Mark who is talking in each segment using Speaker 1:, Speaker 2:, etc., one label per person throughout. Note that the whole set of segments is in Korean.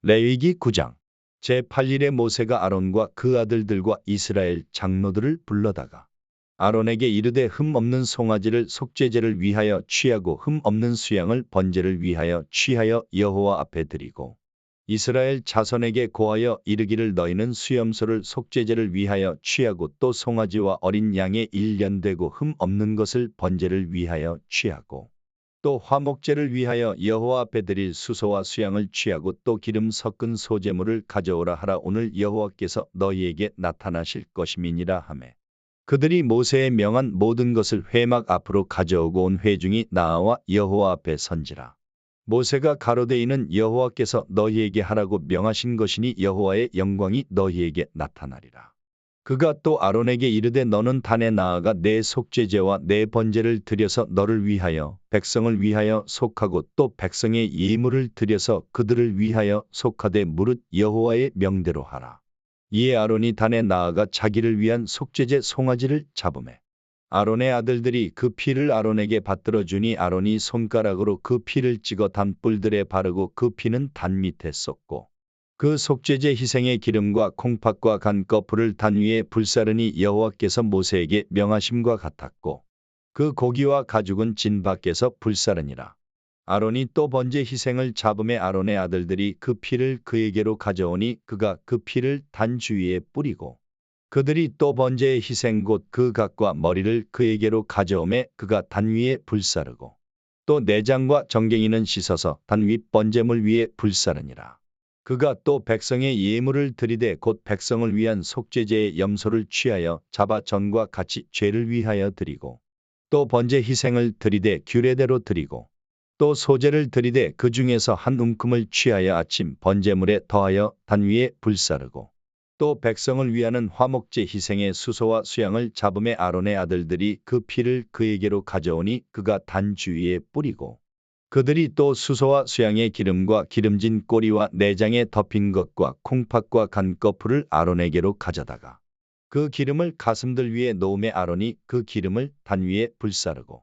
Speaker 1: 레위기 9장 제8일에 모세가 아론과 그 아들들과 이스라엘 장로들을 불러다가 아론에게 이르되 흠 없는 송아지를 속죄제를 위하여 취하고 흠 없는 수양을 번제를 위하여 취하여 여호와 앞에 드리고 이스라엘 자손에게 고하여 이르기를 너희는 수염소를 속죄제를 위하여 취하고 또 송아지와 어린 양의 1년 되고 흠 없는 것을 번제를 위하여 취하고 또 화목제를 위하여 여호와 앞에 드릴 수소와 수양을 취하고 또 기름 섞은 소제물을 가져오라 하라. 오늘 여호와께서 너희에게 나타나실 것임이니라 하매 그들이 모세의 명한 모든 것을 회막 앞으로 가져오고 온 회중이 나아와 여호와 앞에 선지라. 모세가 가로되 이는 여호와께서 너희에게 하라고 명하신 것이니 여호와의 영광이 너희에게 나타나리라. 그가 또 아론에게 이르되 너는 단에 나아가 내 속죄제와 내 번제를 드려서 너를 위하여 백성을 위하여 속하고 또 백성의 예물을 드려서 그들을 위하여 속하되 무릇 여호와의 명대로 하라. 이에 아론이 단에 나아가 자기를 위한 속죄제 송아지를 잡으매 아론의 아들들이 그 피를 아론에게 받들어 주니 아론이 손가락으로 그 피를 찍어 단뿔들에 바르고 그 피는 단 밑에 쏟고 그 속죄제 희생의 기름과 콩팥과 간꺼풀을 단 위에 불사르니 여호와께서 모세에게 명하심과 같았고 그 고기와 가죽은 진 밖에서 불사르니라. 아론이 또 번제 희생을 잡음에 아론의 아들들이 그 피를 그에게로 가져오니 그가 그 피를 단 주위에 뿌리고 그들이 또 번제의 희생 곧 그 각과 머리를 그에게로 가져오매 그가 단 위에 불사르고 또 내장과 정갱이는 씻어서 단 윗 번제물 위에 불사르니라. 그가 또 백성의 예물을 드리되 곧 백성을 위한 속죄제의 염소를 취하여 잡아 전과 같이 죄를 위하여 드리고 또 번제 희생을 드리되 규례대로 드리고 또 소제를 드리되 그 중에서 한 움큼을 취하여 아침 번제물에 더하여 단 위에 불사르고 또 백성을 위하는 화목제 희생의 수소와 수양을 잡음에 아론의 아들들이 그 피를 그에게로 가져오니 그가 단 주위에 뿌리고 그들이 또 수소와 수양의 기름과 기름진 꼬리와 내장에 덮인 것과 콩팥과 간꺼풀을 아론에게로 가져다가 그 기름을 가슴들 위에 놓음에 아론이 그 기름을 단 위에 불사르고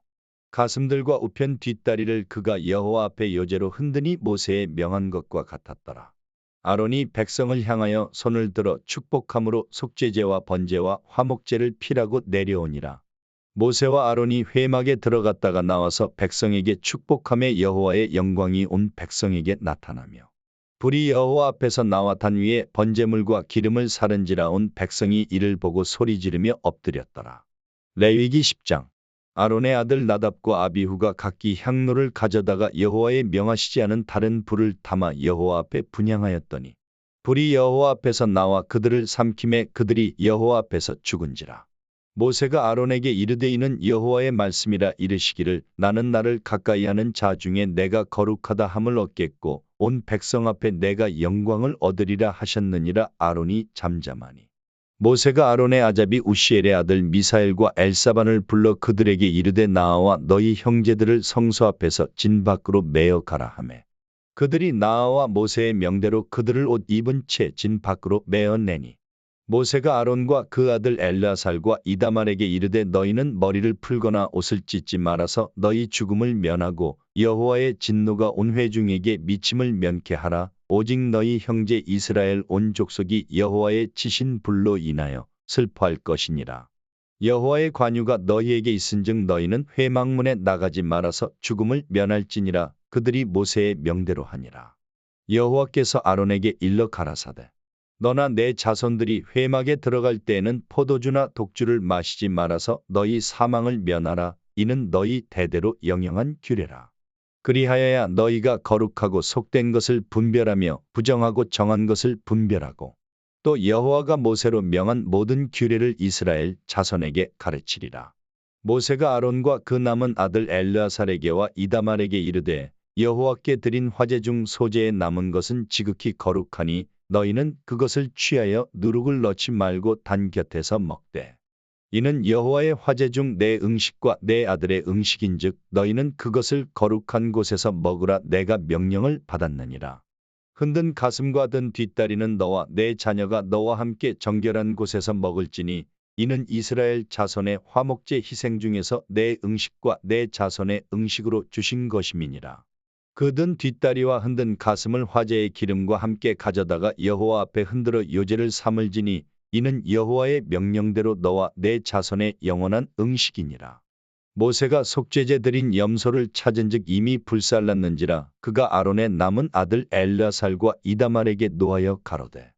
Speaker 1: 가슴들과 우편 뒷다리를 그가 여호와 앞에 요제로 흔드니 모세의 명한 것과 같았더라. 아론이 백성을 향하여 손을 들어 축복함으로 속죄제와 번제와 화목제를 피라고 내려오니라. 모세와 아론이 회막에 들어갔다가 나와서 백성에게 축복함에 여호와의 영광이 온 백성에게 나타나며 불이 여호와 앞에서 나와 단 위에 번제물과 기름을 사른지라. 온 백성이 이를 보고 소리 지르며 엎드렸더라. 레위기 10장 아론의 아들 나답과 아비후가 각기 향로를 가져다가 여호와의 명하시지 않은 다른 불을 담아 여호와 앞에 분향하였더니 불이 여호와 앞에서 나와 그들을 삼킴에 그들이 여호와 앞에서 죽은지라. 모세가 아론에게 이르되 이는 여호와의 말씀이라. 이르시기를 나는 나를 가까이하는 자 중에 내가 거룩하다 함을 얻겠고 온 백성 앞에 내가 영광을 얻으리라 하셨느니라. 아론이 잠잠하니 모세가 아론의 아잡이 우시엘의 아들 미사엘과 엘사반을 불러 그들에게 이르되 나아와 너희 형제들을 성소 앞에서 진 밖으로 메어 가라 하매 그들이 나아와 모세의 명대로 그들을 옷 입은 채 진 밖으로 메어 내니 모세가 아론과 그 아들 엘르아살과 이다말에게 이르되 너희는 머리를 풀거나 옷을 찢지 말아서 너희 죽음을 면하고 여호와의 진노가 온 회중에게 미침을 면케 하라. 오직 너희 형제 이스라엘 온 족속이 여호와의 치신 불로 인하여 슬퍼할 것이니라. 여호와의 관유가 너희에게 있은즉 너희는 회막문에 나가지 말아서 죽음을 면할지니라. 그들이 모세의 명대로 하니라. 여호와께서 아론에게 일러 가라사대 너나 내 자손들이 회막에 들어갈 때에는 포도주나 독주를 마시지 말아서 너희 사망을 면하라. 이는 너희 대대로 영영한 규례라. 그리하여야 너희가 거룩하고 속된 것을 분별하며 부정하고 정한 것을 분별하고 또 여호와가 모세로 명한 모든 규례를 이스라엘 자손에게 가르치리라. 모세가 아론과 그 남은 아들 엘르아살에게와 이다말에게 이르되 여호와께 드린 화제 중 소제에 남은 것은 지극히 거룩하니 너희는 그것을 취하여 누룩을 넣지 말고 단 곁에서 먹되 이는 여호와의 화제 중 내 음식과 내 아들의 음식인즉 너희는 그것을 거룩한 곳에서 먹으라. 내가 명령을 받았느니라. 흔든 가슴과 든 뒷다리는 너와 내 자녀가 너와 함께 정결한 곳에서 먹을지니 이는 이스라엘 자손의 화목제 희생 중에서 내 음식과 내 자손의 음식으로 주신 것임이니라. 그 든 뒷다리와 흔든 가슴을 화제의 기름과 함께 가져다가 여호와 앞에 흔들어 요제를 삼을지니 이는 여호와의 명령대로 너와 내 자손의 영원한 응식이니라. 모세가 속죄제 드린 염소를 찾은즉 이미 불살랐는지라 그가 아론의 남은 아들 엘르아살과 이다말에게 노하여 가로되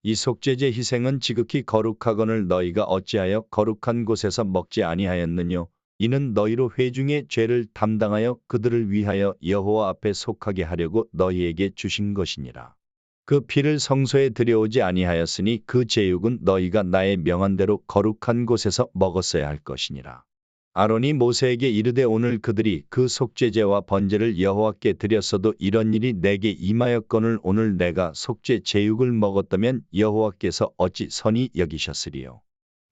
Speaker 1: 이 속죄제 희생은 지극히 거룩하거늘 너희가 어찌하여 거룩한 곳에서 먹지 아니하였느뇨. 이는 너희로 회중의 죄를 담당하여 그들을 위하여 여호와 앞에 속하게 하려고 너희에게 주신 것이니라. 그 피를 성소에 들여오지 아니하였으니 그 제육은 너희가 나의 명한 대로 거룩한 곳에서 먹었어야 할 것이니라. 아론이 모세에게 이르되 오늘 그들이 그 속죄제와 번제를 여호와께 드렸어도 이런 일이 내게 임하였거늘 오늘 내가 속죄 제육을 먹었다면 여호와께서 어찌 선히 여기셨으리요.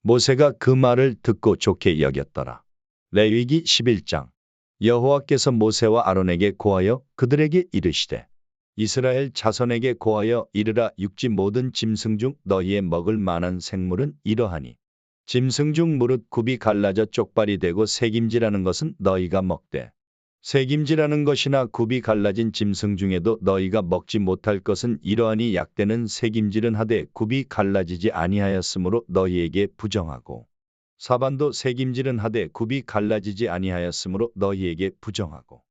Speaker 1: 모세가 그 말을 듣고 좋게 여겼더라. 레위기 11장. 여호와께서 모세와 아론에게 고하여 그들에게 이르시되 이스라엘 자손에게 고하여 이르라 육지 모든 짐승 중 너희의 먹을 만한 생물은 이러하니 짐승 중 무릇 굽이 갈라져 쪽발이 되고 새김질하는 것은 너희가 먹되 새김질하는 것이나 굽이 갈라진 짐승 중에도 너희가 먹지 못할 것은 이러하니 약대는 새김질은 하되 굽이 갈라지지 아니하였으므로 너희에게 부정하고 사반도 새김질은 하되 굽이 갈라지지 아니하였으므로 너희에게 부정하고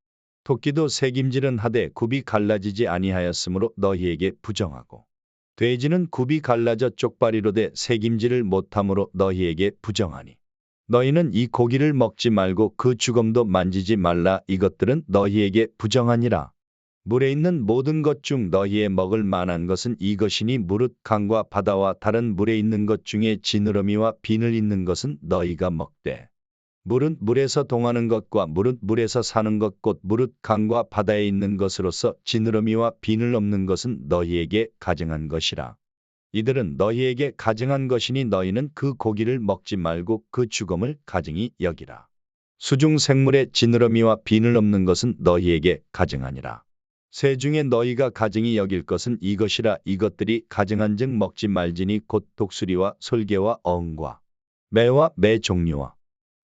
Speaker 1: 토끼도 새김질은 하되 굽이 갈라지지 아니하였으므로 너희에게 부정하고 돼지는 굽이 갈라져 쪽발이로 돼 새김질을 못함으로 너희에게 부정하니 너희는 이 고기를 먹지 말고 그 주검도 만지지 말라. 이것들은 너희에게 부정하니라. 물에 있는 모든 것 중 너희의 먹을 만한 것은 이것이니 무릇 강과 바다와 다른 물에 있는 것 중에 지느러미와 비늘 있는 것은 너희가 먹되 물은 물에서 동하는 것과 물은 물에서 사는 것 곧 물은 강과 바다에 있는 것으로서 지느러미와 비늘 없는 것은 너희에게 가증한 것이라. 이들은 너희에게 가증한 것이니 너희는 그 고기를 먹지 말고 그 주검을 가증히 여기라. 수중 생물의 지느러미와 비늘 없는 것은 너희에게 가증하니라. 새 중에 너희가 가증히 여길 것은 이것이라. 이것들이 가증한즉 먹지 말지니 곧 독수리와 솔개와 어흥과 매와 매 종류와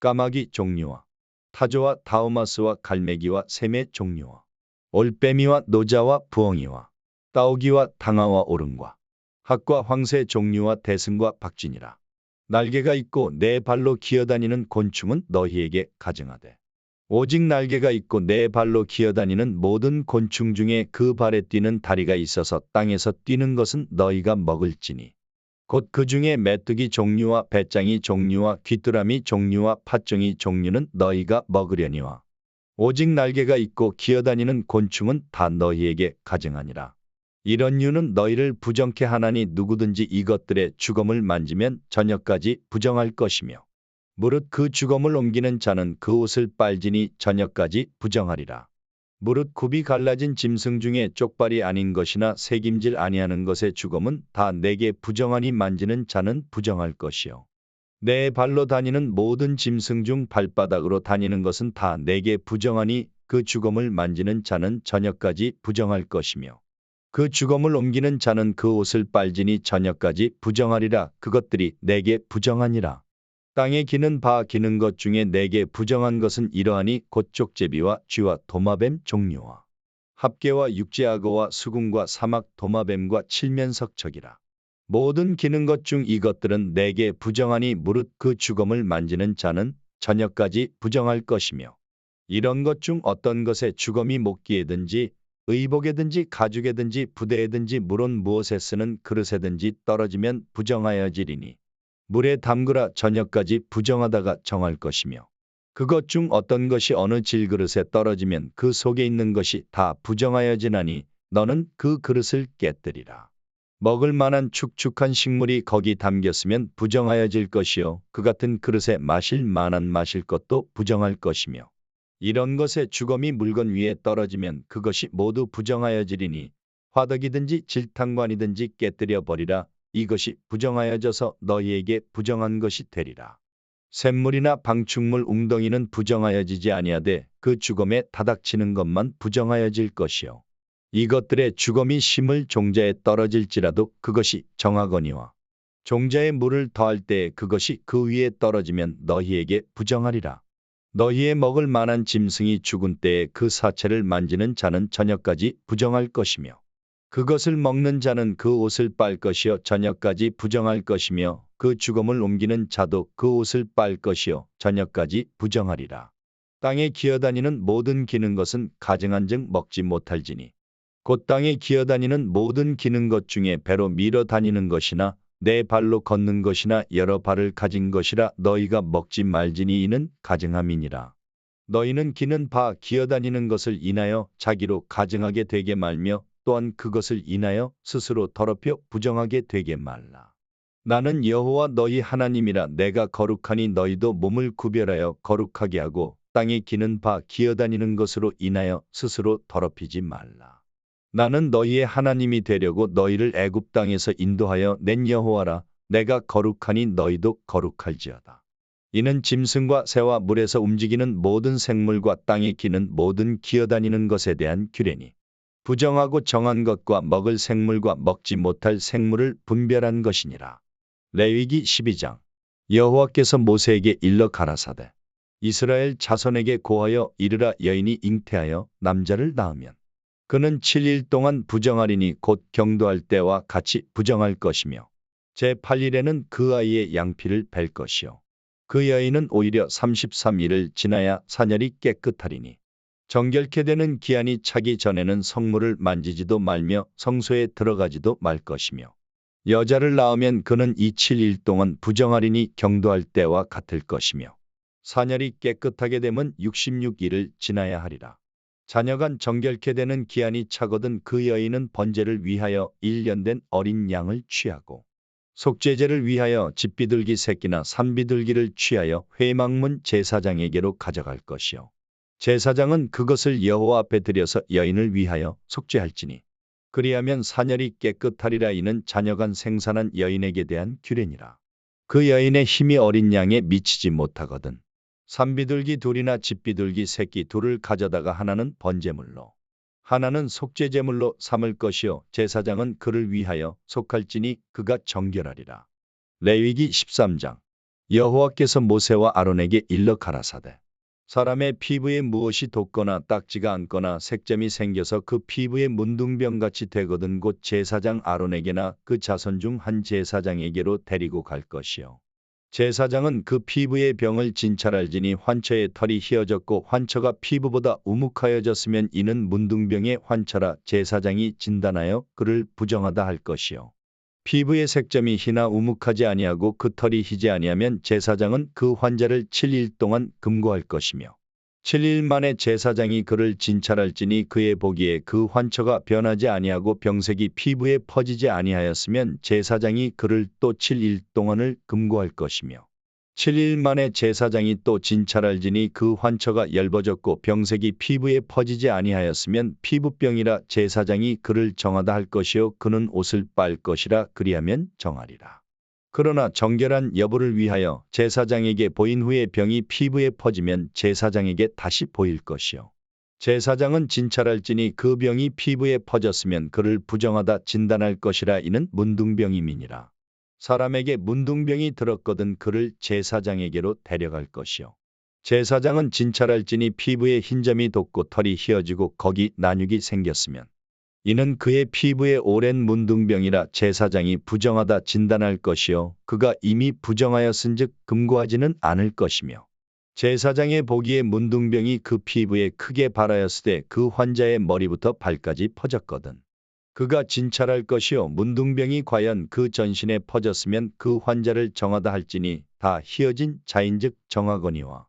Speaker 1: 까마귀 종류와 타조와 다우마스와 갈매기와 샘의 종류와 올빼미와 노자와 부엉이와 따오기와 당아와 오름과 학과 황새 종류와 대승과 박쥐니라. 날개가 있고 네 발로 기어다니는 곤충은 너희에게 가증하되 오직 날개가 있고 네 발로 기어다니는 모든 곤충 중에 그 발에 뛰는 다리가 있어서 땅에서 뛰는 것은 너희가 먹을지니 곧 그 중에 메뚜기 종류와 배짱이 종류와 귀뚜라미 종류와 팥종이 종류는 너희가 먹으려니와 오직 날개가 있고 기어다니는 곤충은 다 너희에게 가증하니라. 이런 유는 너희를 부정케 하나니 누구든지 이것들의 주검을 만지면 저녁까지 부정할 것이며 무릇 그 주검을 옮기는 자는 그 옷을 빨지니 저녁까지 부정하리라. 무릇 굽이 갈라진 짐승 중에 쪽발이 아닌 것이나 새김질 아니하는 것의 주검은 다 내게 부정하니 만지는 자는 부정할 것이요. 내 발로 다니는 모든 짐승 중 발바닥으로 다니는 것은 다 내게 부정하니 그 주검을 만지는 자는 저녁까지 부정할 것이며 그 주검을 옮기는 자는 그 옷을 빨지니 저녁까지 부정하리라. 그것들이 내게 부정하니라. 땅에 기는 바 기는 것 중에 내게 부정한 것은 이러하니 곧 족제비와 쥐와 도마뱀 종류와 합개와 육지악어와 수궁과 사막 도마뱀과 칠면석척이라. 모든 기는 것 중 이것들은 내게 부정하니 무릇 그 주검을 만지는 자는 저녁까지 부정할 것이며 이런 것 중 어떤 것에 주검이 목기에든지 의복에든지 가죽에든지 부대에든지 물론 무엇에 쓰는 그릇에든지 떨어지면 부정하여지리니 물에 담그라. 저녁까지 부정하다가 정할 것이며 그것 중 어떤 것이 어느 질그릇에 떨어지면 그 속에 있는 것이 다 부정하여지나니 너는 그 그릇을 깨뜨리라. 먹을 만한 축축한 식물이 거기 담겼으면 부정하여질 것이요 그 같은 그릇에 마실 만한 마실 것도 부정할 것이며 이런 것에 주검이 물건 위에 떨어지면 그것이 모두 부정하여지리니 화덕이든지 질탕관이든지 깨뜨려 버리라. 이것이 부정하여져서 너희에게 부정한 것이 되리라. 샘물이나 방충물 웅덩이는 부정하여지지 아니하되 그 주검에 다닥치는 것만 부정하여질 것이요 이것들의 주검이 심을 종자에 떨어질지라도 그것이 정하거니와 종자에 물을 더할 때에 그것이 그 위에 떨어지면 너희에게 부정하리라. 너희의 먹을 만한 짐승이 죽은 때에 그 사체를 만지는 자는 저녁까지 부정할 것이며 그것을 먹는 자는 그 옷을 빨 것이요 저녁까지 부정할 것이며 그 죽음을 옮기는 자도 그 옷을 빨 것이요 저녁까지 부정하리라. 땅에 기어다니는 모든 기는 것은 가증한즉 먹지 못할지니 곧 땅에 기어다니는 모든 기는 것 중에 배로 밀어 다니는 것이나 네 발로 걷는 것이나 여러 발을 가진 것이라 너희가 먹지 말지니 이는 가증함이니라. 너희는 기는 바 기어다니는 것을 인하여 자기로 가증하게 되게 말며 또한 그것을 인하여 스스로 더럽혀 부정하게 되게 말라. 나는 여호와 너희 하나님이라. 내가 거룩하니 너희도 몸을 구별하여 거룩하게 하고 땅에 기는 바 기어다니는 것으로 인하여 스스로 더럽히지 말라. 나는 너희의 하나님이 되려고 너희를 애굽 땅에서 인도하여 낸 여호와라. 내가 거룩하니 너희도 거룩할지어다. 이는 짐승과 새와 물에서 움직이는 모든 생물과 땅에 기는 모든 기어다니는 것에 대한 규례니 부정하고 정한 것과 먹을 생물과 먹지 못할 생물을 분별한 것이니라. 레위기 12장. 여호와께서 모세에게 일러 가라사대 이스라엘 자손에게 고하여 이르라. 여인이 잉태하여 남자를 낳으면 그는 7일 동안 부정하리니 곧 경도할 때와 같이 부정할 것이며 제8일에는 그 아이의 양피를 뺄 것이요 그 여인은 오히려 33일을 지나야 사녀리 깨끗하리니 정결케 되는 기한이 차기 전에는 성물을 만지지도 말며 성소에 들어가지도 말 것이며 여자를 낳으면 그는 이 7일 동안 부정하리니 경도할 때와 같을 것이며 사녀리 깨끗하게 되면 66일을 지나야 하리라. 자녀간 정결케 되는 기한이 차거든 그 여인은 번제를 위하여 1년 된 어린 양을 취하고 속죄제를 위하여 집비둘기 새끼나 산비둘기를 취하여 회막문 제사장에게로 가져갈 것이요 제사장은 그것을 여호와 앞에 드려서 여인을 위하여 속죄할지니 그리하면 사녀리 깨끗하리라. 이는 자녀간 생산한 여인에게 대한 규례니라. 그 여인의 힘이 어린 양에 미치지 못하거든 산비둘기 둘이나 집비둘기 새끼 둘을 가져다가 하나는 번제물로 하나는 속죄제물로 삼을 것이요 제사장은 그를 위하여 속할지니 그가 정결하리라. 레위기 13장. 여호와께서 모세와 아론에게 일러 가라사대 사람의 피부에 무엇이 돋거나 딱지가 않거나 색점이 생겨서 그 피부에 문둥병같이 되거든 곧 제사장 아론에게나 그 자손 중 한 제사장에게로 데리고 갈 것이요 제사장은 그 피부의 병을 진찰할지니 환처의 털이 휘어졌고 환처가 피부보다 우묵하여졌으면 이는 문둥병의 환처라. 제사장이 진단하여 그를 부정하다 할 것이요 피부의 색점이 희나 우묵하지 아니하고 그 털이 희지 아니하면 제사장은 그 환자를 7일 동안 금고할 것이며 7일 만에 제사장이 그를 진찰할지니 그의 보기에 그 환처가 변하지 아니하고 병색이 피부에 퍼지지 아니하였으면 제사장이 그를 또 7일 동안을 금고할 것이며 7일 만에 제사장이 또 진찰할지니 그 환처가 엷어졌고 병색이 피부에 퍼지지 아니하였으면 피부병이라. 제사장이 그를 정하다 할 것이요 그는 옷을 빨 것이라. 그리하면 정하리라. 그러나 정결한 여부를 위하여 제사장에게 보인 후에 병이 피부에 퍼지면 제사장에게 다시 보일 것이요 제사장은 진찰할지니 그 병이 피부에 퍼졌으면 그를 부정하다 진단할 것이라. 이는 문둥병임이니라. 사람에게 문둥병이 들었거든 그를 제사장에게로 데려갈 것이요 제사장은 진찰할지니 피부에 흰점이 돋고 털이 휘어지고 거기 난육이 생겼으면 이는 그의 피부에 오랜 문둥병이라. 제사장이 부정하다 진단할 것이요 그가 이미 부정하였은즉 금고하지는 않을 것이며 제사장의 보기에 문둥병이 그 피부에 크게 발하였을 때 그 환자의 머리부터 발까지 퍼졌거든 그가 진찰할 것이요 문둥병이 과연 그 전신에 퍼졌으면 그 환자를 정하다 할지니 다 휘어진 자인즉 정하거니와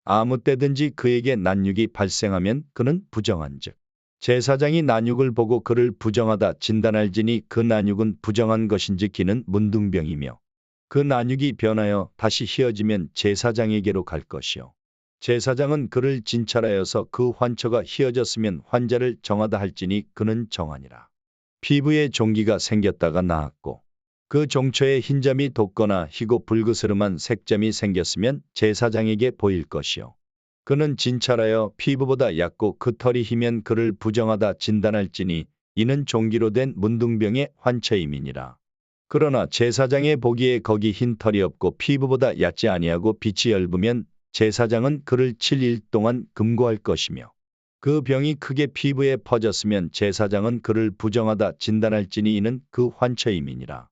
Speaker 1: 아무 때든지 그에게 난육이 발생하면 그는 부정한즉 제사장이 난육을 보고 그를 부정하다 진단할지니 그 난육은 부정한 것인지 기는 문둥병이며 그 난육이 변하여 다시 휘어지면 제사장에게로 갈 것이요 제사장은 그를 진찰하여서 그 환처가 휘어졌으면 환자를 정하다 할지니 그는 정하니라. 피부에 종기가 생겼다가 나았고 그 종초에 흰점이 돋거나 희고 불그스름한 색점이 생겼으면 제사장에게 보일 것이요 그는 진찰하여 피부보다 얕고 그 털이 희면 그를 부정하다 진단할지니 이는 종기로 된 문둥병의 환처임이니라. 그러나 제사장의 보기에 거기 흰 털이 없고 피부보다 얕지 아니하고 빛이 엷으면 제사장은 그를 7일 동안 금고할 것이며 그 병이 크게 피부에 퍼졌으면 제사장은 그를 부정하다 진단할지니 이는 그 환처임이니라.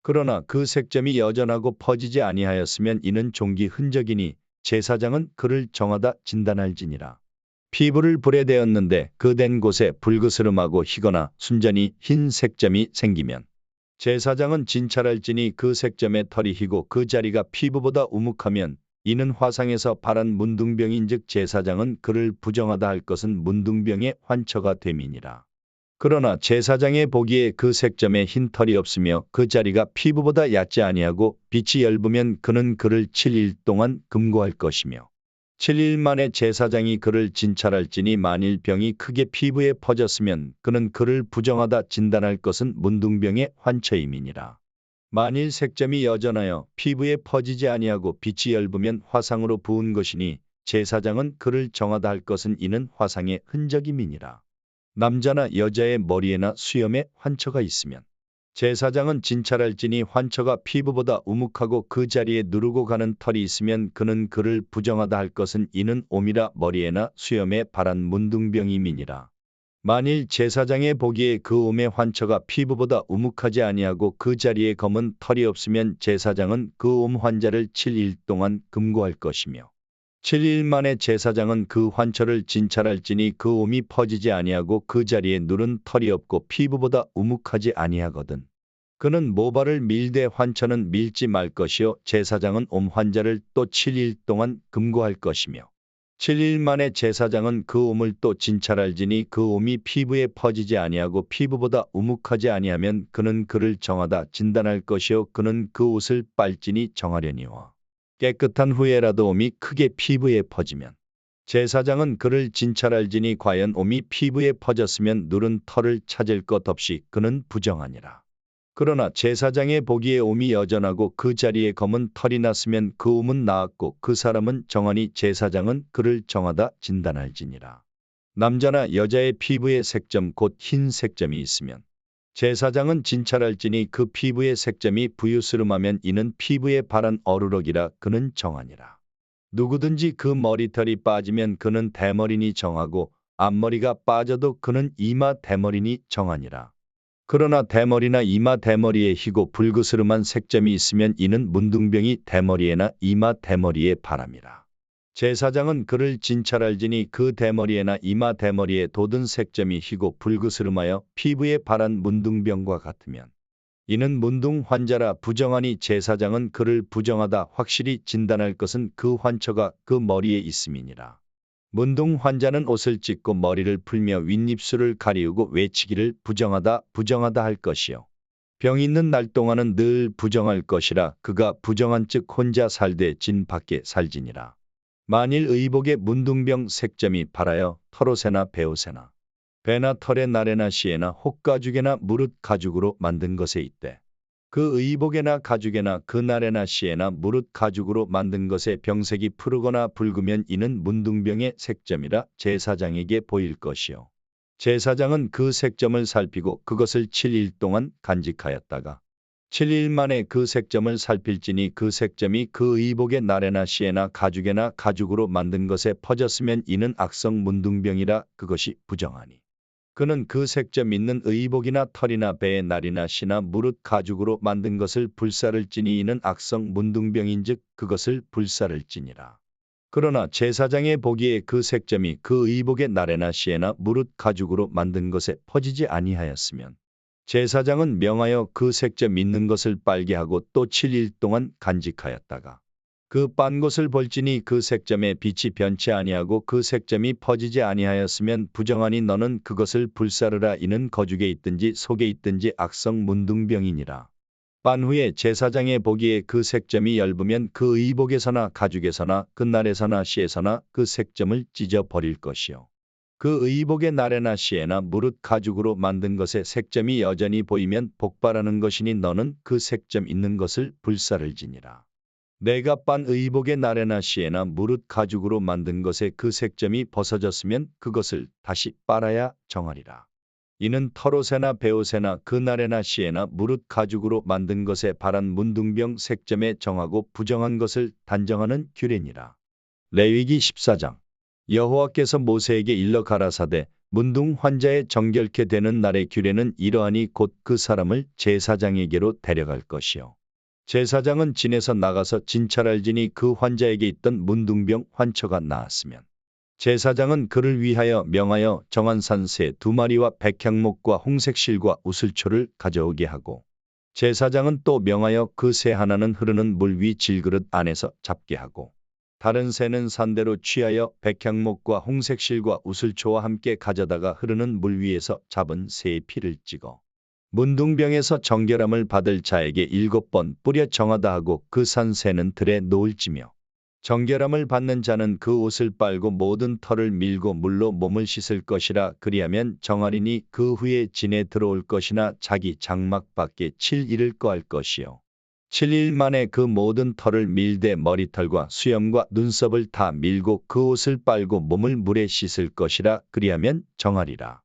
Speaker 1: 그러나 그 색점이 여전하고 퍼지지 아니하였으면 이는 종기 흔적이니 제사장은 그를 정하다 진단할지니라. 피부를 불에 대었는데 그 댄 곳에 불그스름하고 희거나 순전히 흰 색점이 생기면 제사장은 진찰할지니 그 색점의 털이 희고 그 자리가 피부보다 우묵하면 이는 화상에서 발한 문둥병인즉 제사장은 그를 부정하다 할 것은 문둥병의 환처가 됨이니라. 그러나 제사장의 보기에 그 색점에 흰 털이 없으며 그 자리가 피부보다 얕지 아니하고 빛이 엷으면 그는 그를 7일 동안 금고할 것이며 7일 만에 제사장이 그를 진찰할지니 만일 병이 크게 피부에 퍼졌으면 그는 그를 부정하다 진단할 것은 문둥병의 환처임이니라. 만일 색점이 여전하여 피부에 퍼지지 아니하고 빛이 엷으면 화상으로 부은 것이니 제사장은 그를 정하다 할 것은 이는 화상의 흔적임이니라. 남자나 여자의 머리에나 수염에 환처가 있으면 제사장은 진찰할지니 환처가 피부보다 우묵하고 그 자리에 누르고 가는 털이 있으면 그는 그를 부정하다 할 것은 이는 오미라 머리에나 수염에 발한 문둥병임이니라. 만일 제사장의 보기에 그 옴의 환처가 피부보다 우묵하지 아니하고 그 자리에 검은 털이 없으면 제사장은 그 옴 환자를 7일 동안 금고할 것이며 7일 만에 제사장은 그 환처를 진찰할지니 그 옴이 퍼지지 아니하고 그 자리에 누른 털이 없고 피부보다 우묵하지 아니하거든. 그는 모발을 밀되 환처는 밀지 말 것이요 제사장은 옴 환자를 또 7일 동안 금고할 것이며 7일 만에 제사장은 그 옴을 또 진찰할지니 그 옴이 피부에 퍼지지 아니하고 피부보다 우묵하지 아니하면 그는 그를 정하다 진단할 것이요 그는 그 옷을 빨지니 정하려니와 깨끗한 후에라도 옴이 크게 피부에 퍼지면 제사장은 그를 진찰할지니 과연 옴이 피부에 퍼졌으면 누른 털을 찾을 것 없이 그는 부정하니라. 그러나 제사장의 보기에 옴이 여전하고 그 자리에 검은 털이 났으면 그 옴은 나았고 그 사람은 정하니 제사장은 그를 정하다 진단할지니라. 남자나 여자의 피부에 색점 곧 흰 색점이 있으면 제사장은 진찰할지니 그 피부의 색점이 부유스름하면 이는 피부에 바른 어루럭이라 그는 정하니라. 누구든지 그 머리털이 빠지면 그는 대머리니 정하고 앞머리가 빠져도 그는 이마 대머리니 정하니라. 그러나 대머리나 이마 대머리에 희고 불그스름한 색점이 있으면 이는 문둥병이 대머리에나 이마 대머리에 바람이라. 제사장은 그를 진찰할지니 그 대머리에나 이마 대머리에 돋은 색점이 희고 불그스름하여 피부에 바란 문둥병과 같으면 이는 문둥 환자라 부정하니 제사장은 그를 부정하다 확실히 진단할 것은 그 환처가 그 머리에 있음이니라. 문둥 환자는 옷을 찢고 머리를 풀며 윗입술을 가리우고 외치기를 부정하다 부정하다 할 것이요. 병 있는 날 동안은 늘 부정할 것이라 그가 부정한 즉 혼자 살되 진 밖에 살지니라. 만일 의복에 문둥병 색점이 발하여 털옷에나 베옷에나 배나 털의 나래나 시에나 혹가죽에나 무릇 가죽으로 만든 것에 있대. 그 의복에나 가죽에나 그 나래나 시에나 무릇 가죽으로 만든 것에 병색이 푸르거나 붉으면 이는 문둥병의 색점이라 제사장에게 보일 것이요. 제사장은 그 색점을 살피고 그것을 7일 동안 간직하였다가 7일 만에 그 색점을 살필지니 그 색점이 그 의복의 나래나 시에나 가죽에나 가죽으로 만든 것에 퍼졌으면 이는 악성 문둥병이라 그것이 부정하니. 그는 그 색점 있는 의복이나 털이나 배의 날이나 시나 무릇 가죽으로 만든 것을 불사를지니 이는 악성 문둥병인즉 그것을 불사를지니라. 그러나 제사장의 보기에 그 색점이 그 의복의 나래나 시에나 무릇 가죽으로 만든 것에 퍼지지 아니하였으면 제사장은 명하여 그 색점 있는 것을 빨게 하고 또 7일 동안 간직하였다가 그 빤 것을 볼지니 그 색점에 빛이 변치 아니하고 그 색점이 퍼지지 아니하였으면 부정하니 너는 그것을 불사르라 이는 거죽에 있든지 속에 있든지 악성 문둥병이니라. 빤 후에 제사장의 보기에 그 색점이 엷으면 그 의복에서나 가죽에서나 그 날에서나 시에서나 그 색점을 찢어 버릴 것이요. 그 의복의 나래나 시에나 무릇 가죽으로 만든 것에 색점이 여전히 보이면 복발하는 것이니 너는 그 색점 있는 것을 불사를지니라. 내가 빤 의복의 나래나 시에나 무릇 가죽으로 만든 것에 그 색점이 벗어졌으면 그것을 다시 빨아야 정하리라. 이는 털옷에나 베옷에나 그 나래나 시에나 무릇 가죽으로 만든 것에 발한 문둥병 색점에 정하고 부정한 것을 단정하는 규례니라. 레위기 14장. 여호와께서 모세에게 일러 가라사대 문둥 환자의 정결케 되는 날의 규례는 이러하니 곧 그 사람을 제사장에게로 데려갈 것이요. 제사장은 진에서 나가서 진찰할지니 그 환자에게 있던 문둥병 환처가 나았으면 제사장은 그를 위하여 명하여 정한 산 새 2마리와 백향목과 홍색실과 우슬초를 가져오게 하고 제사장은 또 명하여 그 새 하나는 흐르는 물 위 질그릇 안에서 잡게 하고 다른 새는 산대로 취하여 백향목과 홍색실과 우슬초와 함께 가져다가 흐르는 물 위에서 잡은 새의 피를 찍어 문둥병에서 정결함을 받을 자에게 7번 뿌려 정하다 하고 그 산 새는 들에 놓을지며 정결함을 받는 자는 그 옷을 빨고 모든 털을 밀고 물로 몸을 씻을 것이라. 그리하면 정하리니 그 후에 진에 들어올 것이나 자기 장막 밖에 7일을 거할 것이요 7일 만에 그 모든 털을 밀되 머리털과 수염과 눈썹을 다 밀고 그 옷을 빨고 몸을 물에 씻을 것이라. 그리하면 정하리라.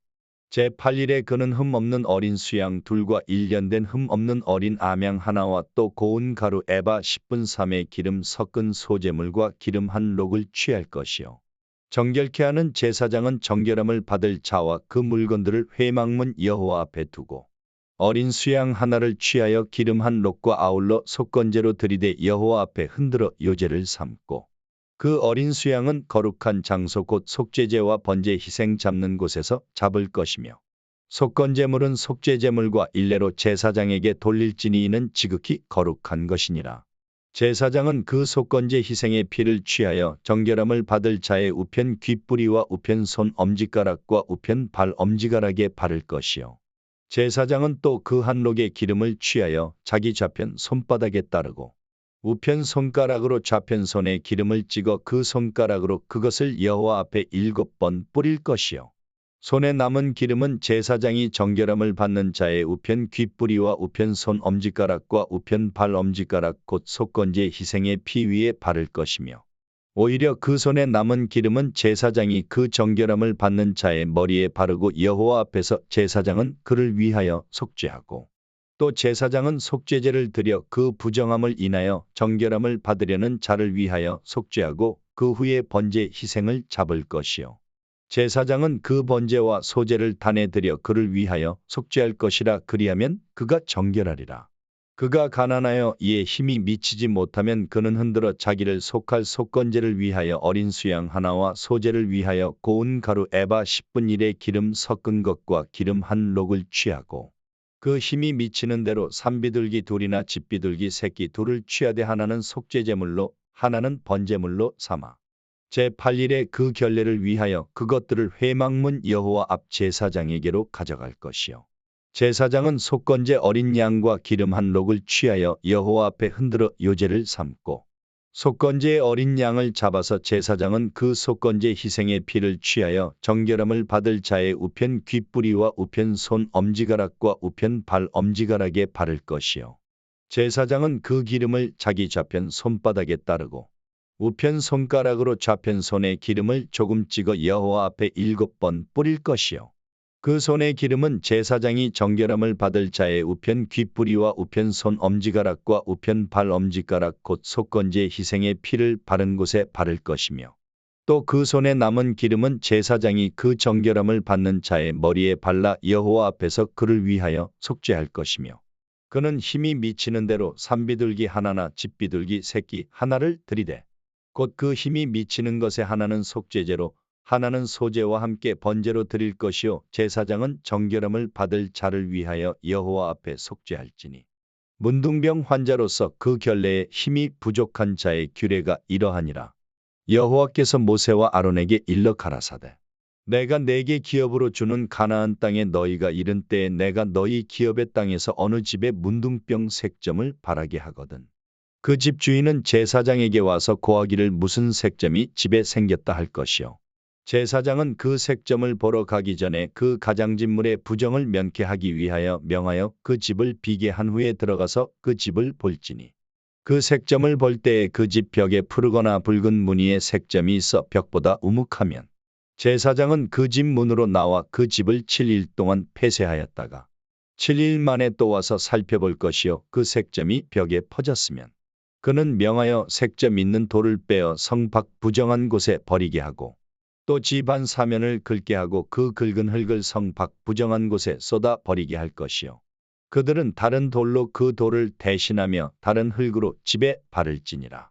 Speaker 1: 제8일에 그는 흠 없는 어린 수양 둘과 1년 된 흠 없는 어린 암양 하나와 또 고운 가루 에바 10분 3의 기름 섞은 소재물과 기름 한 록을 취할 것이요. 정결케 하는 제사장은 정결함을 받을 자와 그 물건들을 회막문 여호와 앞에 두고 어린 수양 하나를 취하여 기름 한 록과 아울러 속건제로 들이대 여호와 앞에 흔들어 요제를 삼고 그 어린 수양은 거룩한 장소 곧 속죄제와 번제 희생 잡는 곳에서 잡을 것이며 속건제물은 속죄제물과 일례로 제사장에게 돌릴지니 이는 지극히 거룩한 것이니라. 제사장은 그 속건제 희생의 피를 취하여 정결함을 받을 자의 우편 귓뿌리와 우편 손 엄지가락과 우편 발 엄지가락에 바를 것이요. 제사장은 또 그 한 록의 기름을 취하여 자기 좌편 손바닥에 따르고 우편 손가락으로 좌편 손에 기름을 찍어 그 손가락으로 그것을 여호와 앞에 7번 뿌릴 것이요. 손에 남은 기름은 제사장이 정결함을 받는 자의 우편 귓뿌리와 우편 손 엄지가락과 우편 발 엄지가락 곧 속건제 희생의 피 위에 바를 것이며 오히려 그 손에 남은 기름은 제사장이 그 정결함을 받는 자의 머리에 바르고 여호와 앞에서 제사장은 그를 위하여 속죄하고 또 제사장은 속죄제를 드려 그 부정함을 인하여 정결함을 받으려는 자를 위하여 속죄하고 그 후에 번제 희생을 잡을 것이요. 제사장은 그 번제와 소제를 단에 드려 그를 위하여 속죄할 것이라. 그리하면 그가 정결하리라. 그가 가난하여 이에 힘이 미치지 못하면 그는 흔들어 자기를 속할 속건제를 위하여 어린 수양 하나와 소제를 위하여 고운 가루 에바 10분 1의 기름 섞은 것과 기름 한 록을 취하고 그 힘이 미치는 대로 산비둘기 둘이나 집비둘기 새끼 둘을 취하되 하나는 속죄제물로 하나는 번제물로 삼아 제8일에 그 결례를 위하여 그것들을 회막문 여호와 앞 제사장에게로 가져갈 것이요. 제사장은 속건제 어린 양과 기름 한 록을 취하여 여호와 앞에 흔들어 요제를 삼고 속건제의 어린 양을 잡아서 제사장은 그 속건제 희생의 피를 취하여 정결함을 받을 자의 우편 귓뿌리와 우편 손 엄지가락과 우편 발 엄지가락에 바를 것이요. 제사장은 그 기름을 자기 좌편 손바닥에 따르고 우편 손가락으로 좌편 손에 기름을 조금 찍어 여호와 앞에 7번 뿌릴 것이요. 그 손의 기름은 제사장이 정결함을 받을 자의 우편 귓뿌리와 우편 손 엄지가락과 우편 발 엄지가락 곧 속건제 희생의 피를 바른 곳에 바를 것이며 또 그 손에 남은 기름은 제사장이 그 정결함을 받는 자의 머리에 발라 여호와 앞에서 그를 위하여 속죄할 것이며 그는 힘이 미치는 대로 산비둘기 하나나 집비둘기 새끼 하나를 들이되 곧 그 힘이 미치는 것에 하나는 속죄제로 하나는 소제와 함께 번제로 드릴 것이요 제사장은 정결함을 받을 자를 위하여 여호와 앞에 속죄할지니 문둥병 환자로서 그 결례에 힘이 부족한 자의 규례가 이러하니라. 여호와께서 모세와 아론에게 일러 가라사대 내가 네게 기업으로 주는 가나안 땅에 너희가 이른 때에 내가 너희 기업의 땅에서 어느 집에 문둥병 색점을 바라게 하거든 그 집 주인은 제사장에게 와서 고하기를 무슨 색점이 집에 생겼다 할 것이요. 제사장은 그 색점을 보러 가기 전에 그 가장진물의 부정을 면케하기 위하여 명하여 그 집을 비게 한 후에 들어가서 그 집을 볼지니 그 색점을 볼 때에 그 집 벽에 푸르거나 붉은 무늬의 색점이 있어 벽보다 우묵하면 제사장은 그 집 문으로 나와 그 집을 7일 동안 폐쇄하였다가 7일 만에 또 와서 살펴볼 것이요 그 색점이 벽에 퍼졌으면 그는 명하여 색점 있는 돌을 빼어 성 밖 부정한 곳에 버리게 하고 또 집안 사면을 긁게 하고 그 긁은 흙을 성 밖 부정한 곳에 쏟아 버리게 할 것이요. 그들은 다른 돌로 그 돌을 대신하며 다른 흙으로 집에 바를지니라.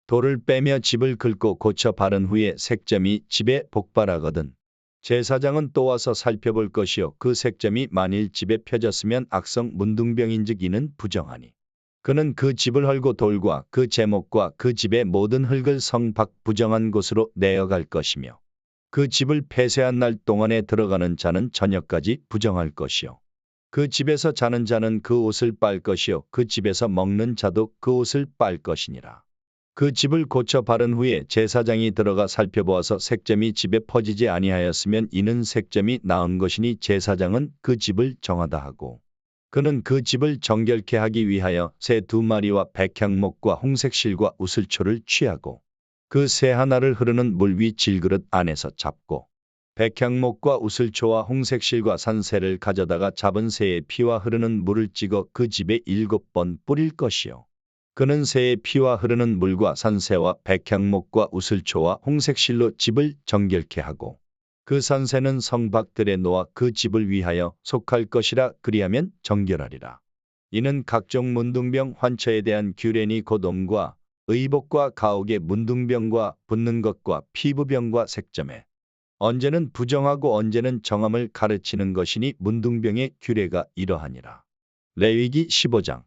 Speaker 1: 돌을 빼며 집을 긁고 고쳐 바른 후에 색점이 집에 복발하거든 제사장은 또 와서 살펴볼 것이요 그 색점이 만일 집에 펴졌으면 악성 문둥병인즉 이는 부정하니 그는 그 집을 헐고 돌과 그 제목과 그 집의 모든 흙을 성 밖 부정한 곳으로 내어갈 것이며 그 집을 폐쇄한 날 동안에 들어가는 자는 저녁까지 부정할 것이요 그 집에서 자는 자는 그 옷을 빨 것이요 그 집에서 먹는 자도 그 옷을 빨 것이니라. 그 집을 고쳐 바른 후에 제사장이 들어가 살펴보아서 색점이 집에 퍼지지 아니하였으면 이는 색점이 나은 것이니 제사장은 그 집을 정하다 하고 그는 그 집을 정결케 하기 위하여 새 2마리와 백향목과 홍색실과 우슬초를 취하고 그 새 하나를 흐르는 물 위 질그릇 안에서 잡고 백향목과 우슬초와 홍색실과 산새를 가져다가 잡은 새의 피와 흐르는 물을 찍어 그 집에 7번 뿌릴 것이요. 그는 새의 피와 흐르는 물과 산새와 백향목과 우슬초와 홍색실로 집을 정결케 하고 그 산새는 성 밖들에 놓아 그 집을 위하여 속할 것이라 그리하면 정결하리라. 이는 각종 문둥병 환처에 대한 규례니 곧 옴과 의복과 가옥의 문둥병과 붓는 것과 피부병과 색점에 언제는 부정하고 언제는 정함을 가르치는 것이니 문둥병의 규례가 이러하니라. 레위기 15장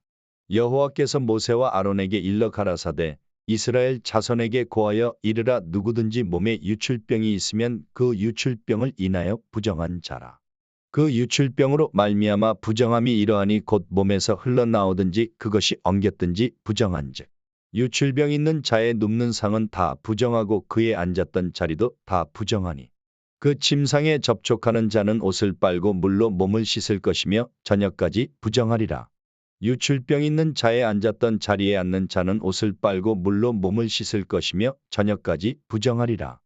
Speaker 1: 여호와께서 모세와 아론에게 일러 가라사대 이스라엘 자손에게 고하여 이르라 누구든지 몸에 유출병이 있으면 그 유출병을 인하여 부정한 자라. 그 유출병으로 말미암아 부정함이 이러하니 곧 몸에서 흘러나오든지 그것이 엉겼든지 부정한즉 유출병 있는 자의 눕는 상은 다 부정하고 그의 앉았던 자리도 다 부정하니 그 침상에 접촉하는 자는 옷을 빨고 물로 몸을 씻을 것이며 저녁까지 부정하리라. 유출병 있는 자의 앉았던 자리에 앉는 자는 옷을 빨고 물로 몸을 씻을 것이며 저녁까지 부정하리라.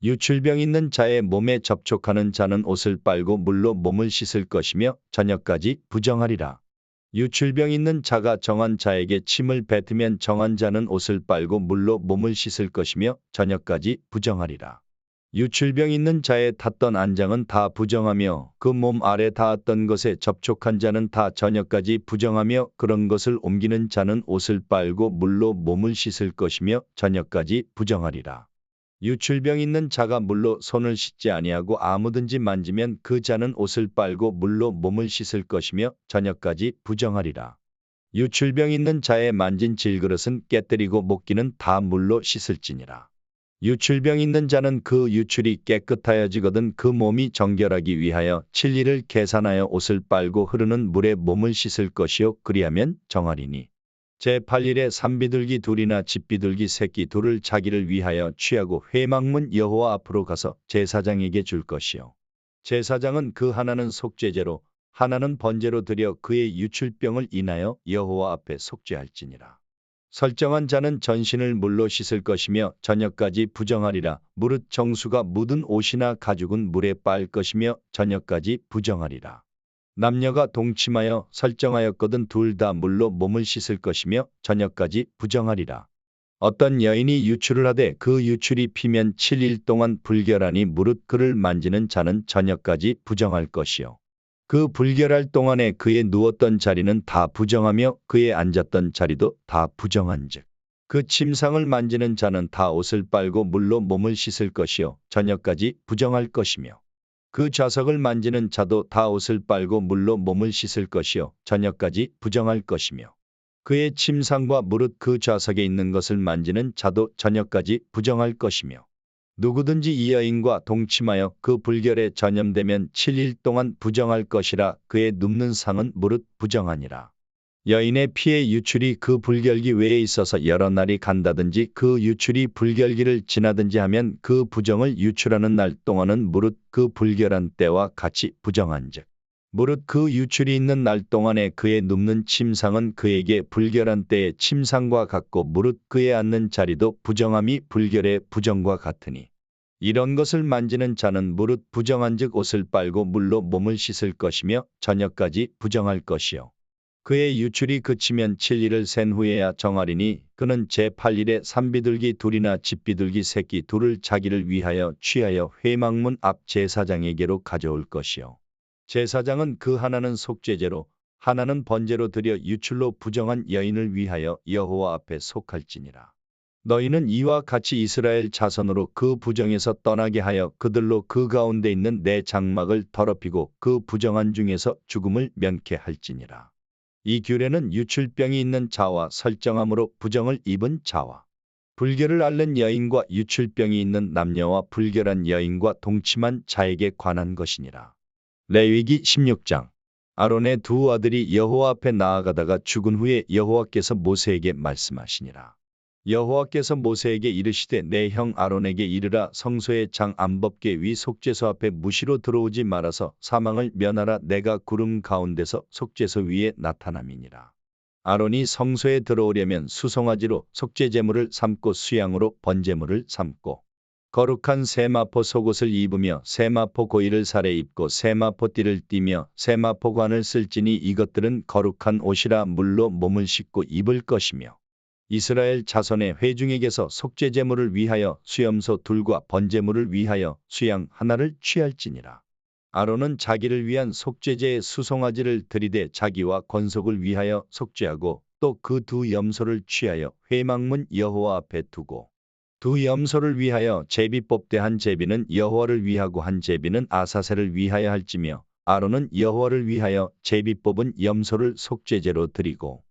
Speaker 1: 유출병 있는 자의 몸에 접촉하는 자는 옷을 빨고 물로 몸을 씻을 것이며 저녁까지 부정하리라. 유출병 있는 자가 정한 자에게 침을 뱉으면 정한 자는 옷을 빨고 물로 몸을 씻을 것이며 저녁까지 부정하리라. 유출병 있는 자의 탔던 안장은 다 부정하며 그 몸 아래 닿았던 것에 접촉한 자는 다 저녁까지 부정하며 그런 것을 옮기는 자는 옷을 빨고 물로 몸을 씻을 것이며 저녁까지 부정하리라. 유출병 있는 자가 물로 손을 씻지 아니하고 아무든지 만지면 그 자는 옷을 빨고 물로 몸을 씻을 것이며 저녁까지 부정하리라. 유출병 있는 자의 만진 질그릇은 깨뜨리고 목기는 다 물로 씻을지니라. 유출병 있는 자는 그 유출이 깨끗하여지거든 그 몸이 정결하기 위하여 7일을 계산하여 옷을 빨고 흐르는 물에 몸을 씻을 것이요 그리하면 정하리니 제8일에 산비둘기 둘이나 집비둘기 새끼 둘을 자기를 위하여 취하고 회막문 여호와 앞으로 가서 제사장에게 줄 것이요 제사장은 그 하나는 속죄제로 하나는 번제로 드려 그의 유출병을 인하여 여호와 앞에 속죄할지니라. 설정한 자는 전신을 물로 씻을 것이며 저녁까지 부정하리라. 무릇 정수가 묻은 옷이나 가죽은 물에 빨 것이며 저녁까지 부정하리라. 남녀가 동침하여 설정하였거든 둘 다 물로 몸을 씻을 것이며 저녁까지 부정하리라. 어떤 여인이 유출을 하되 그 유출이 피면 7일 동안 불결하니 무릇 그를 만지는 자는 저녁까지 부정할 것이요. 그 불결할 동안에 그의 누웠던 자리는 다 부정하며 그의 앉았던 자리도 다 부정한즉 그 침상을 만지는 자는 다 옷을 빨고 물로 몸을 씻을 것이요 저녁까지 부정할 것이며 그 좌석을 만지는 자도 다 옷을 빨고 물로 몸을 씻을 것이요 저녁까지 부정할 것이며 그의 침상과 무릇 그 좌석에 있는 것을 만지는 자도 저녁까지 부정할 것이며 누구든지 이 여인과 동침하여 그 불결에 전염되면 7일 동안 부정할 것이라. 그의 눕는 상은 무릇 부정하니라. 여인의 피의 유출이 그 불결기 외에 있어서 여러 날이 간다든지 그 유출이 불결기를 지나든지 하면 그 부정을 유출하는 날 동안은 무릇 그 불결한 때와 같이 부정한즉 무릇 그 유출이 있는 날 동안에 그의 눕는 침상은 그에게 불결한 때의 침상과 같고 무릇 그의 앉는 자리도 부정함이 불결의 부정과 같으니 이런 것을 만지는 자는 무릇 부정한즉 옷을 빨고 물로 몸을 씻을 것이며 저녁까지 부정할 것이요 그의 유출이 그치면 7일을 센 후에야 정하리니 그는 제8일에 산비둘기 둘이나 집비둘기 새끼 둘을 자기를 위하여 취하여 회막문 앞 제사장에게로 가져올 것이요. 제사장은 그 하나는 속죄제로 하나는 번제로 드려 유출로 부정한 여인을 위하여 여호와 앞에 속할지니라. 너희는 이와 같이 이스라엘 자손으로 그 부정에서 떠나게 하여 그들로 그 가운데 있는 내 장막을 더럽히고 그 부정한 중에서 죽음을 면케 할지니라. 이 규례는 유출병이 있는 자와 설정함으로 부정을 입은 자와 불결을 앓는 여인과 유출병이 있는 남녀와 불결한 여인과 동침한 자에게 관한 것이니라. 레위기 16장. 아론의 두 아들이 여호와 앞에 나아가다가 죽은 후에 여호와께서 모세에게 말씀하시니라. 여호와께서 모세에게 이르시되 내 형 아론에게 이르라. 성소의 장 안법궤 위 속죄소 앞에 무시로 들어오지 말아서 사망을 면하라. 내가 구름 가운데서 속죄소 위에 나타남이니라. 아론이 성소에 들어오려면 수송아지로 속죄제물을 삼고 수양으로 번제물을 삼고 거룩한 세마포 속옷을 입으며 세마포 고이를 살에 입고 세마포 띠를 띠며 세마포관을 쓸지니 이것들은 거룩한 옷이라. 물로 몸을 씻고 입을 것이며 이스라엘 자손의 회중에게서 속죄제물을 위하여 수염소 둘과 번제물을 위하여 수양 하나를 취할지니라. 아론은 자기를 위한 속죄제의 수송아지를 들이대 자기와 권속을 위하여 속죄하고 또 그 두 염소를 취하여 회막문 여호와 앞에 두고 두 염소를 위하여 제비 뽑되 한 제비는 여호와를 위하고 한 제비는 아사셀을 위하여 할지며 아론은 여호와를 위하여 제비 뽑은 염소를 속죄제로 드리고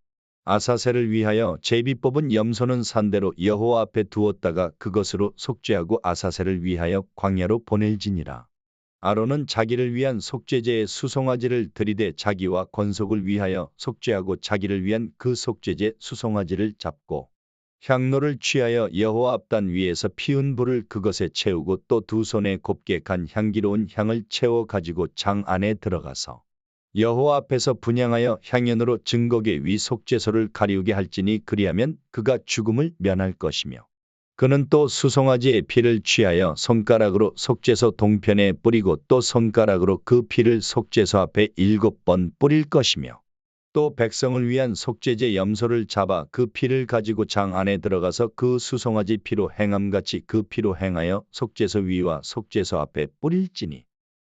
Speaker 1: 아사셀을 위하여 제비 뽑은 염소는 산대로 여호와 앞에 두었다가 그것으로 속죄하고 아사셀을 위하여 광야로 보낼지니라. 아론은 자기를 위한 속죄제의 수송아지를 들이대 자기와 권속을 위하여 속죄하고 자기를 위한 그 속죄제 수송아지를 잡고 향로를 취하여 여호와 앞단 위에서 피운 불을 그것에 채우고 또 두 손에 곱게 간 향기로운 향을 채워 가지고 장 안에 들어가서 여호와 앞에서 분향하여 향연으로 증거궤 위 속죄소를 가리우게 할지니 그리하면 그가 죽음을 면할 것이며 그는 또 수송아지의 피를 취하여 손가락으로 속죄소 동편에 뿌리고 또 손가락으로 그 피를 속죄소 앞에 7번 뿌릴 것이며 또 백성을 위한 속죄제 염소를 잡아 그 피를 가지고 장 안에 들어가서 그 수송아지 피로 행함같이 그 피로 행하여 속죄소 위와 속죄소 앞에 뿌릴지니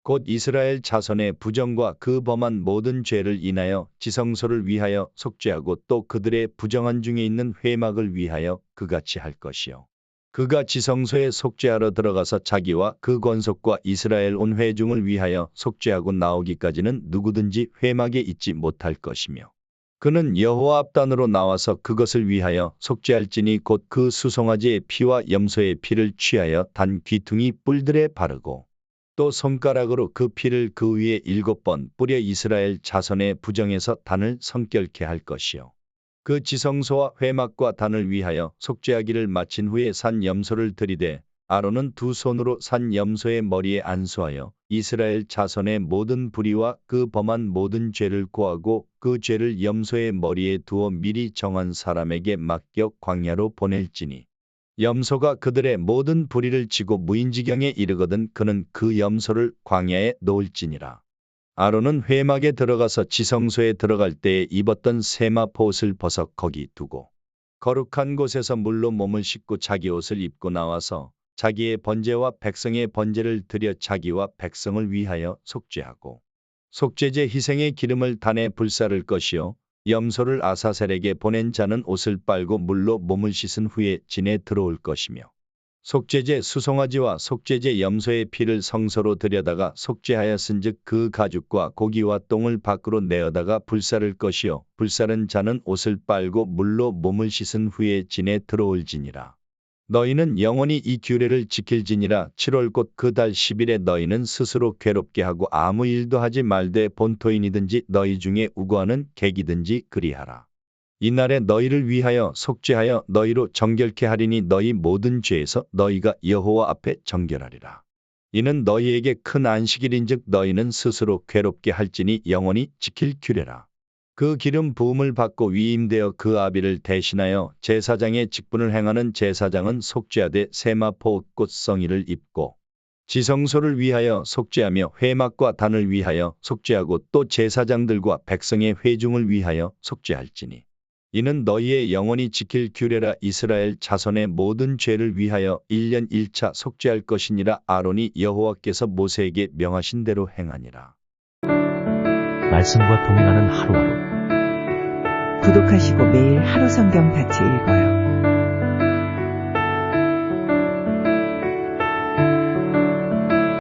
Speaker 1: 곧 이스라엘 자손의 부정과 그 범한 모든 죄를 인하여 지성소를 위하여 속죄하고 또 그들의 부정한 중에 있는 회막을 위하여 그같이 할 것이요. 그가 지성소에 속죄하러 들어가서 자기와 그 권속과 이스라엘 온 회중을 위하여 속죄하고 나오기까지는 누구든지 회막에 있지 못할 것이며 그는 여호와 앞단으로 나와서 그것을 위하여 속죄할지니 곧 그 수송아지의 피와 염소의 피를 취하여 단 귀퉁이 뿔들에 바르고 또 손가락으로 그 피를 그 위에 7번 뿌려 이스라엘 자손의 부정에서 단을 성결케 할 것이요. 그 지성소와 회막과 단을 위하여 속죄하기를 마친 후에 산 염소를 들이대 아론은 두 손으로 산 염소의 머리에 안수하여 이스라엘 자손의 모든 불의와 그 범한 모든 죄를 고하고 그 죄를 염소의 머리에 두어 미리 정한 사람에게 맡겨 광야로 보낼지니 염소가 그들의 모든 불의를 지고 무인지경에 이르거든 그는 그 염소를 광야에 놓을지니라. 아론은 회막에 들어가서 지성소에 들어갈 때에 입었던 세마포 옷을 벗어 거기 두고 거룩한 곳에서 물로 몸을 씻고 자기 옷을 입고 나와서 자기의 번제와 백성의 번제를 드려 자기와 백성을 위하여 속죄하고 속죄제 희생의 기름을 단에 불사를 것이요 염소를 아사셀에게 보낸 자는 옷을 빨고 물로 몸을 씻은 후에 진에 들어올 것이며 속죄제 수송아지와 속죄제 염소의 피를 성소로 들여다가 속죄하였은즉 그 가죽과 고기와 똥을 밖으로 내어다가 불사를 것이요 불사른 자는 옷을 빨고 물로 몸을 씻은 후에 진에 들어올지니라. 너희는 영원히 이 규례를 지킬지니라. 7월 곧 그 달 10일에 너희는 스스로 괴롭게 하고 아무 일도 하지 말되 본토인이든지 너희 중에 우고하는 객이든지 그리하라. 이날에 너희를 위하여 속죄하여 너희로 정결케 하리니 너희 모든 죄에서 너희가 여호와 앞에 정결하리라. 이는 너희에게 큰 안식일인즉 너희는 스스로 괴롭게 할지니 영원히 지킬 규례라. 그 기름 부음을 받고 위임되어 그 아비를 대신하여 제사장의 직분을 행하는 제사장은 속죄하되 세마포 옷 곧 성의를 입고 지성소를 위하여 속죄하며 회막과 단을 위하여 속죄하고 또 제사장들과 백성의 회중을 위하여 속죄할지니 이는 너희의 영원히 지킬 규례라. 이스라엘 자손의 모든 죄를 위하여 1년 1차 속죄할 것이니라. 아론이 여호와께서 모세에게 명하신 대로 행하니라.
Speaker 2: 말씀과 동행하는 하루하루.
Speaker 3: 구독하시고 매일 하루 성경 같이 읽어요.